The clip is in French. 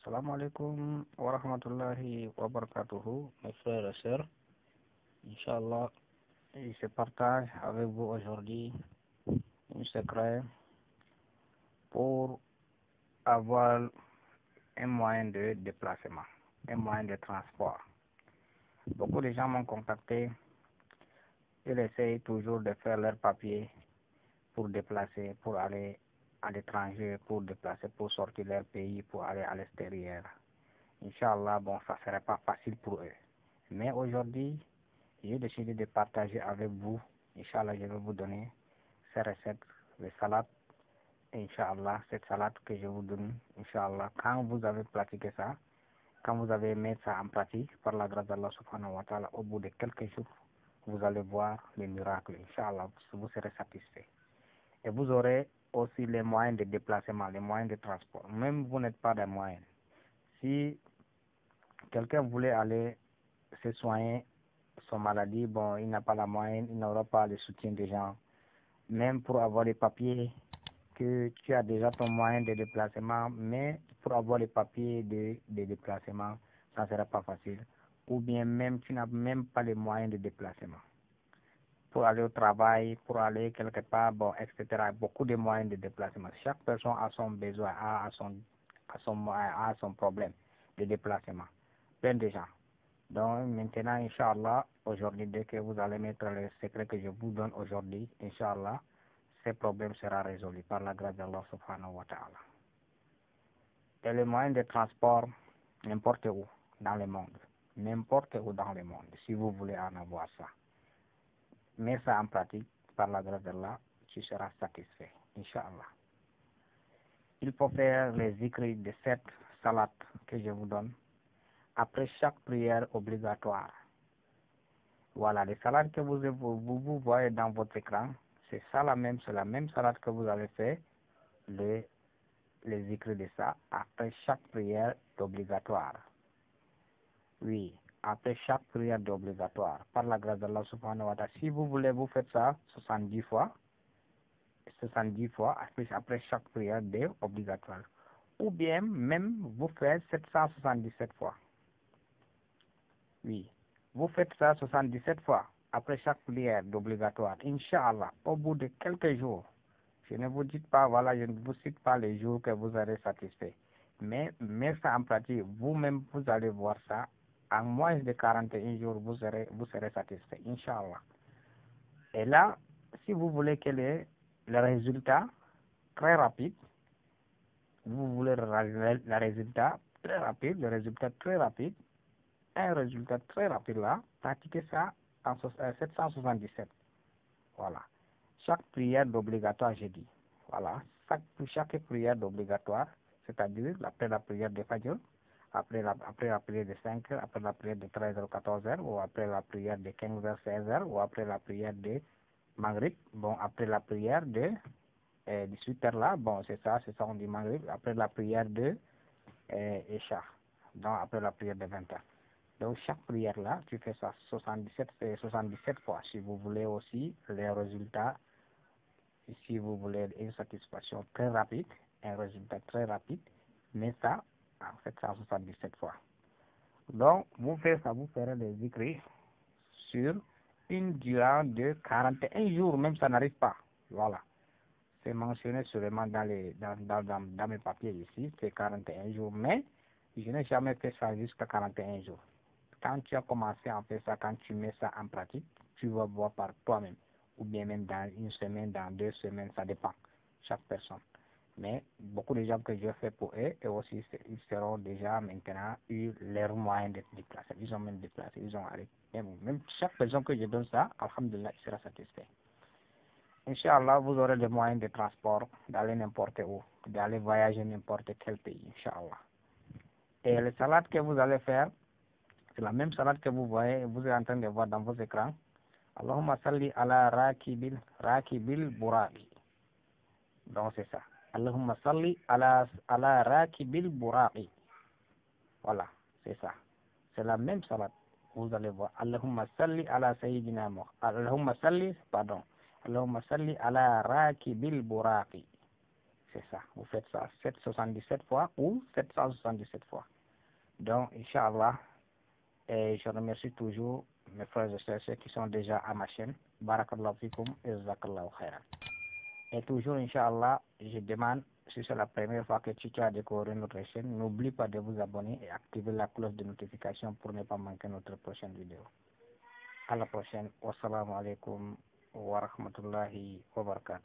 Salam alaikum wa rahmatullahi wa barakatuhu, mes frères et sœurs. Inch'Allah, je partage avec vous aujourd'hui un secret pour avoir un moyen de déplacement, un moyen de transport. Beaucoup de gens m'ont contacté, ils essayent toujours de faire leurs papiers pour déplacer, pour aller à l'étranger, pour déplacer, pour sortir de leur pays, pour aller à l'extérieur. Inch'Allah, bon, ça ne serait pas facile pour eux. Mais aujourd'hui, j'ai décidé de partager avec vous. Inch'Allah, je vais vous donner ces recettes de salade. Inch'Allah, cette salade que je vous donne, Inch'Allah, quand vous avez pratiqué ça, quand vous avez mis ça en pratique, par la grâce d'Allah subhanahu wa ta'ala, au bout de quelques jours, vous allez voir les miracles. Inch'Allah, vous serez satisfait. Et vous aurez aussi les moyens de déplacement, les moyens de transport. Même vous n'êtes pas des moyens. Si quelqu'un voulait aller se soigner son maladie, bon, il n'a pas la moyenne, il n'aura pas le soutien des gens. Même pour avoir les papiers, que tu as déjà ton moyen de déplacement, mais pour avoir les papiers de déplacement, ça ne sera pas facile. Ou bien même, tu n'as même pas les moyens de déplacement. Pour aller au travail, pour aller quelque part, bon, etc. Beaucoup de moyens de déplacement. Chaque personne a son besoin, a son problème de déplacement. Plein de gens. Donc maintenant, Inch'Allah, aujourd'hui, dès que vous allez mettre le secret que je vous donne aujourd'hui, Inch'Allah, ce problème sera résolu par la grâce d'Allah subhanahu wa ta'ala. Et le moyen de transport, n'importe où dans le monde, n'importe où dans le monde, si vous voulez en avoir ça. Mets ça en pratique, par la grâce d'Allah, tu seras satisfait, Inch'Allah. Il faut faire les écrits de cette salade que je vous donne après chaque prière obligatoire. Voilà, les salades que vous voyez dans votre écran, c'est la même salade que vous avez fait, les écrits de ça, après chaque prière obligatoire. Oui, après chaque prière obligatoire, par la grâce d'Allah subhanahu wa ta'ala. Si vous voulez, vous faites ça 70 fois, après chaque prière obligatoire. Ou bien, même, vous faites 777 fois. Oui, vous faites ça 77 fois après chaque prière d'obligatoire. Inch'Allah, au bout de quelques jours, je ne vous dis pas, voilà, je ne vous cite pas les jours que vous serez satisfait. Mais ça en pratique, vous-même, vous allez voir ça. En moins de 41 jours, vous serez satisfait. Inch'Allah. Et là, si vous voulez que le résultat très rapide, vous voulez le résultat très rapide, un résultat très rapide là, pratiquez ça en 777. Voilà. Chaque prière d'obligatoire, j'ai dit. Voilà. Chaque prière d'obligatoire, c'est-à-dire après la prière de Fajr, après la prière de 5 heures, après la prière de 13h, 14h, ou après la prière de 15h, 16h, ou après la prière de Maghrib, bon, après la prière de 18h là, bon, c'est ça, on dit Maghrib, après la prière de Isha, donc après la prière de 20h. Donc, chaque prière là, tu fais ça 77 fois. Si vous voulez aussi les résultats, si vous voulez une satisfaction très rapide, un résultat très rapide, mais ça, en fait, ça 77 fois. Donc, vous faites ça, vous ferez des écrits sur une durée de 41 jours, même ça n'arrive pas. Voilà. C'est mentionné seulement dans mes papiers ici, c'est 41 jours, mais je n'ai jamais fait ça jusqu'à 41 jours. Quand tu as commencé à faire ça, quand tu mets ça en pratique, tu vas voir par toi-même. Ou bien même dans une semaine, dans 2 semaines, ça dépend, chaque personne. Mais beaucoup de gens que je fais pour eux, et aussi, ils seront déjà maintenant eu leur moyen d'être déplacés. Ils ont même déplacé, ils ont arrêté. Même chaque personne que je donne ça, alhamdulillah, il sera satisfait. Inch'Allah, vous aurez les moyens de transport d'aller n'importe où, d'aller voyager n'importe quel pays, Inch'Allah. Et les salades que vous allez faire, c'est la même salade que vous voyez, vous êtes en train de voir dans vos écrans. Allahumma salli ala rakibil buraqi. Donc c'est ça. Allahumma salli ala rakibil buraqi. Voilà, c'est ça. C'est la même salade. Vous allez voir. Allahumma salli ala sayyidina Muhammad. Allahumma salli ala rakibil buraqi. c'est ça. Vous faites ça 777 fois ou 777 fois. Donc, Inch'Allah, et je remercie toujours mes frères et sœurs qui sont déjà à ma chaîne. Barakallahu fikum et jazakallahu khairan. Et toujours, Inch'Allah, je demande, si c'est la première fois que tu as découvert notre chaîne, n'oublie pas de vous abonner et activer la cloche de notification pour ne pas manquer notre prochaine vidéo. À la prochaine. Wassalamu alaikum wa rahmatullahi wa barakatuh.